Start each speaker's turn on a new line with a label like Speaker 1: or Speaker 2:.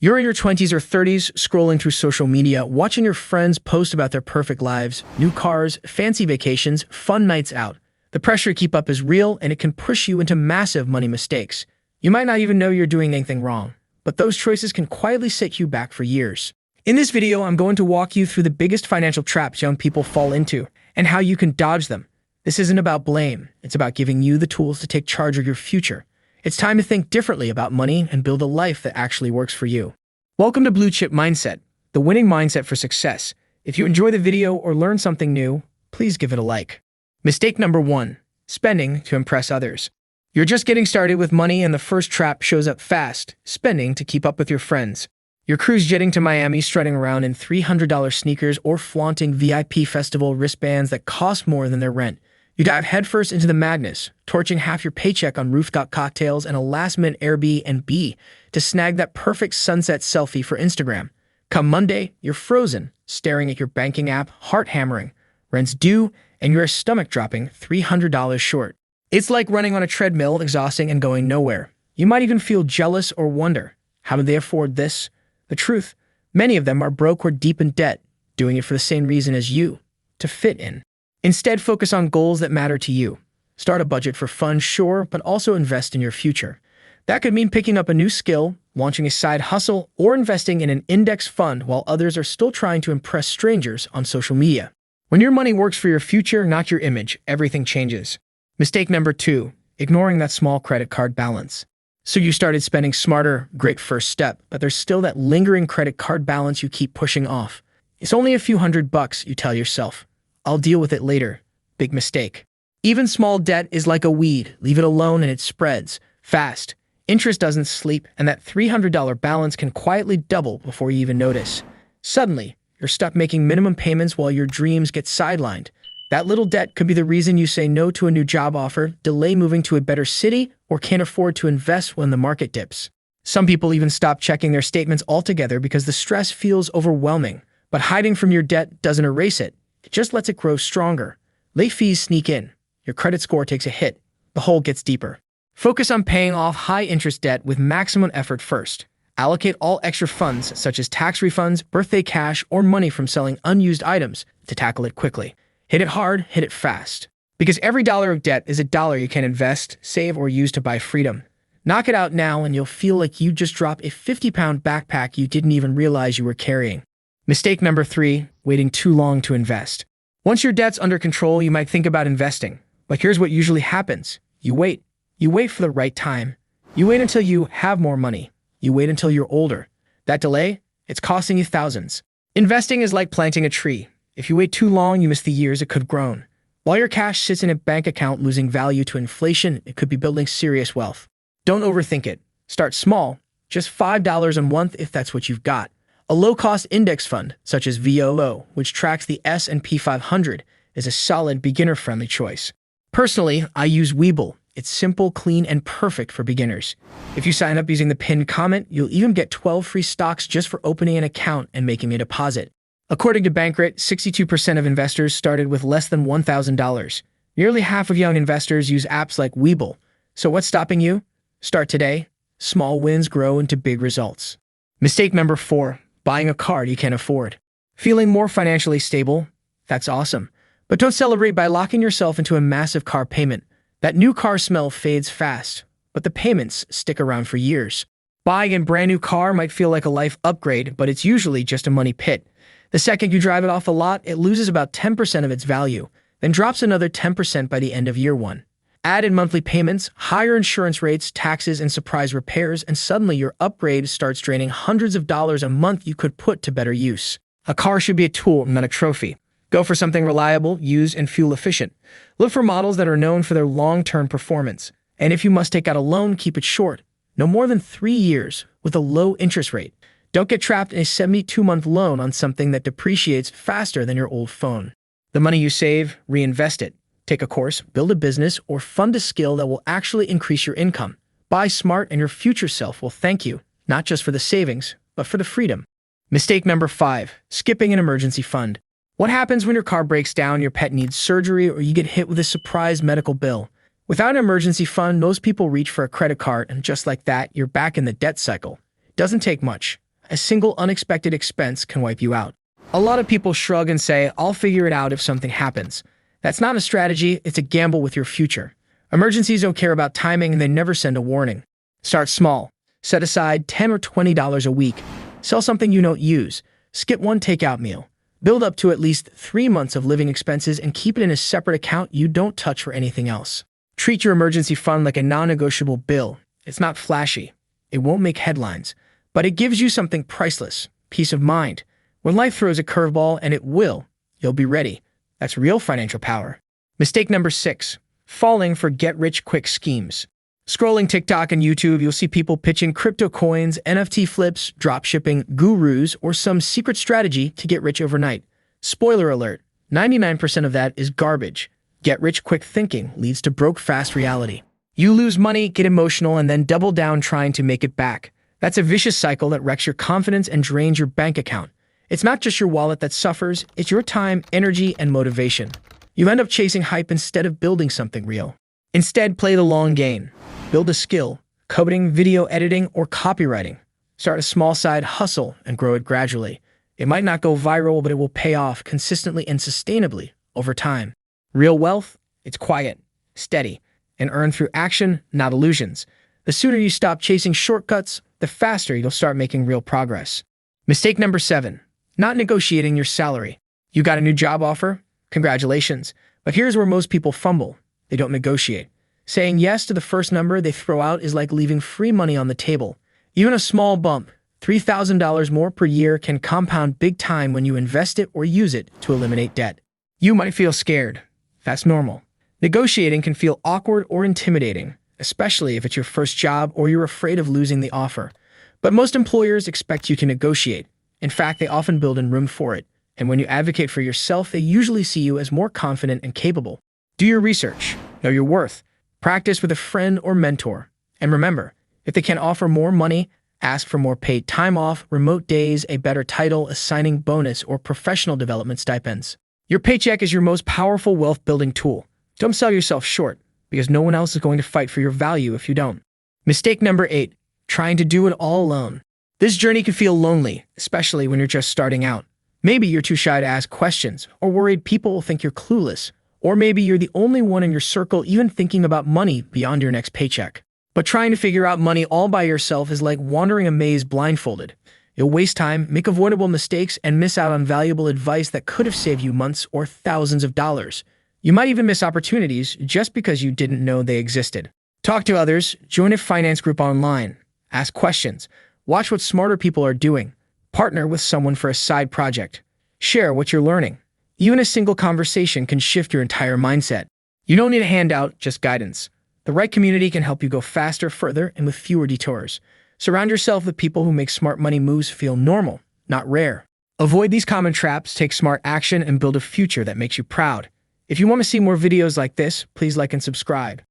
Speaker 1: You're in your 20s or 30s, scrolling through social media, watching your friends post about their perfect lives, new cars, fancy vacations, fun nights out. The pressure to keep up is real, and it can push you into massive money mistakes. You might not even know you're doing anything wrong, but those choices can quietly set you back for years. In this video, I'm going to walk you through the biggest financial traps young people fall into and how you can dodge them. This isn't about blame. It's about giving you the tools to take charge of your future. It's time to think differently about money and build a life that actually works for you. Welcome to Blue Chip Mindset, the winning mindset for success. If you enjoy the video or learn something new, please give it a like. Mistake number 1, spending to impress others. You're just getting started with money and the first trap shows up fast, spending to keep up with your friends. You're cruise jetting to Miami, strutting around in $300 sneakers or flaunting VIP festival wristbands that cost more than their rent. You dive headfirst into the madness, torching half your paycheck on rooftop cocktails and a last-minute Airbnb to snag that perfect sunset selfie for Instagram. Come Monday, you're frozen, staring at your banking app, heart-hammering, rent's due, and you're stomach-dropping $300 short. It's like running on a treadmill, exhausting and going nowhere. You might even feel jealous or wonder, how do they afford this? The truth, many of them are broke or deep in debt, doing it for the same reason as you, to fit in. Instead, focus on goals that matter to you. Start a budget for fun, sure, but also invest in your future. That could mean picking up a new skill, launching a side hustle, or investing in an index fund while others are still trying to impress strangers on social media. When your money works for your future, not your image, everything changes. Mistake number 2, ignoring that small credit card balance. So you started spending smarter, great first step, but there's still that lingering credit card balance you keep pushing off. It's only a few $100, you tell yourself. I'll deal with it later. Big mistake. Even small debt is like a weed. Leave it alone and it spreads fast. Interest doesn't sleep, and that $300 balance can quietly double before you even notice. Suddenly, you're stuck making minimum payments while your dreams get sidelined. That little debt could be the reason you say no to a new job offer, delay moving to a better city, or can't afford to invest when the market dips. Some people even stop checking their statements altogether because the stress feels overwhelming. But hiding from your debt doesn't erase it. It just lets it grow stronger. Late fees sneak in. Your credit score takes a hit. The hole gets deeper. Focus on paying off high-interest debt with maximum effort first. Allocate all extra funds, such as tax refunds, birthday cash, or money from selling unused items, to tackle it quickly. Hit it hard, hit it fast. Because every dollar of debt is a dollar you can invest, save, or use to buy freedom. Knock it out now and you'll feel like you just dropped a 50-pound backpack you didn't even realize you were carrying. Mistake number 3, waiting too long to invest. Once your debt's under control, you might think about investing. But here's what usually happens. You wait. You wait for the right time. You wait until you have more money. You wait until you're older. That delay, it's costing you thousands. Investing is like planting a tree. If you wait too long, you miss the years it could have grown. While your cash sits in a bank account losing value to inflation, it could be building serious wealth. Don't overthink it. Start small, just $5 a month if that's what you've got. A low-cost index fund, such as VOO, which tracks the S&P 500, is a solid beginner-friendly choice. Personally, I use Webull. It's simple, clean, and perfect for beginners. If you sign up using the pinned comment, you'll even get 12 free stocks just for opening an account and making a deposit. According to Bankrate, 62% of investors started with less than $1,000. Nearly half of young investors use apps like Webull. So what's stopping you? Start today. Small wins grow into big results. Mistake number 4. Buying a car you can't afford. Feeling more financially stable? That's awesome. But don't celebrate by locking yourself into a massive car payment. That new car smell fades fast, but the payments stick around for years. Buying a brand new car might feel like a life upgrade, but it's usually just a money pit. The second you drive it off the lot, it loses about 10% of its value, then drops another 10% by the end of year 1. Add in monthly payments, higher insurance rates, taxes, and surprise repairs, and suddenly your upgrade starts draining hundreds of dollars a month you could put to better use. A car should be a tool, not a trophy. Go for something reliable, used, and fuel efficient. Look for models that are known for their long-term performance. And if you must take out a loan, keep it short. No more than 3 years with a low interest rate. Don't get trapped in a 72-month loan on something that depreciates faster than your old phone. The money you save, reinvest it. Take a course, build a business, or fund a skill that will actually increase your income. Buy smart and your future self will thank you, not just for the savings, but for the freedom. Mistake number 5, skipping an emergency fund. What happens when your car breaks down, your pet needs surgery, or you get hit with a surprise medical bill? Without an emergency fund, most people reach for a credit card, and just like that, you're back in the debt cycle. It doesn't take much. A single unexpected expense can wipe you out. A lot of people shrug and say, "I'll figure it out if something happens." That's not a strategy, it's a gamble with your future. Emergencies don't care about timing and they never send a warning. Start small. Set aside $10 or $20 a week. Sell something you don't use. Skip one takeout meal. Build up to at least 3 months of living expenses and keep it in a separate account you don't touch for anything else. Treat your emergency fund like a non-negotiable bill. It's not flashy. It won't make headlines. But it gives you something priceless. Peace of mind. When life throws a curveball, and it will, you'll be ready. That's real financial power. Mistake number 6. Falling for get-rich-quick schemes. Scrolling TikTok and YouTube, you'll see people pitching crypto coins, NFT flips, dropshipping gurus, or some secret strategy to get rich overnight. Spoiler alert, 99% of that is garbage. Get-rich-quick thinking leads to broke-fast reality. You lose money, get emotional, and then double down trying to make it back. That's a vicious cycle that wrecks your confidence and drains your bank account. It's not just your wallet that suffers, it's your time, energy, and motivation. You end up chasing hype instead of building something real. Instead, play the long game. Build a skill, coding, video editing, or copywriting. Start a small side hustle and grow it gradually. It might not go viral, but it will pay off consistently and sustainably over time. Real wealth? It's quiet, steady, and earned through action, not illusions. The sooner you stop chasing shortcuts, the faster you'll start making real progress. Mistake number 7. Not negotiating your salary. You got a new job offer? Congratulations. But here's where most people fumble. They don't negotiate. Saying yes to the first number they throw out is like leaving free money on the table. Even a small bump, $3,000 more per year, can compound big time when you invest it or use it to eliminate debt. You might feel scared. That's normal. Negotiating can feel awkward or intimidating, especially if it's your first job or you're afraid of losing the offer. But most employers expect you to negotiate. In fact, they often build in room for it. And when you advocate for yourself, they usually see you as more confident and capable. Do your research. Know your worth. Practice with a friend or mentor. And remember, if they can offer more money, ask for more paid time off, remote days, a better title, a signing bonus, or professional development stipends. Your paycheck is your most powerful wealth-building tool. Don't sell yourself short, because no one else is going to fight for your value if you don't. Mistake number 8. Trying to do it all alone. This journey can feel lonely, especially when you're just starting out. Maybe you're too shy to ask questions, or worried people will think you're clueless. Or maybe you're the only one in your circle even thinking about money beyond your next paycheck. But trying to figure out money all by yourself is like wandering a maze blindfolded. You'll waste time, make avoidable mistakes, and miss out on valuable advice that could have saved you months or thousands of dollars. You might even miss opportunities just because you didn't know they existed. Talk to others, join a finance group online, ask questions, watch what smarter people are doing, partner with someone for a side project, share what you're learning. Even a single conversation can shift your entire mindset. You don't need a handout, just guidance. The right community can help you go faster, further, and with fewer detours. Surround yourself with people who make smart money moves feel normal, not rare. Avoid these common traps, take smart action, and build a future that makes you proud. If you want to see more videos like this, please like and subscribe.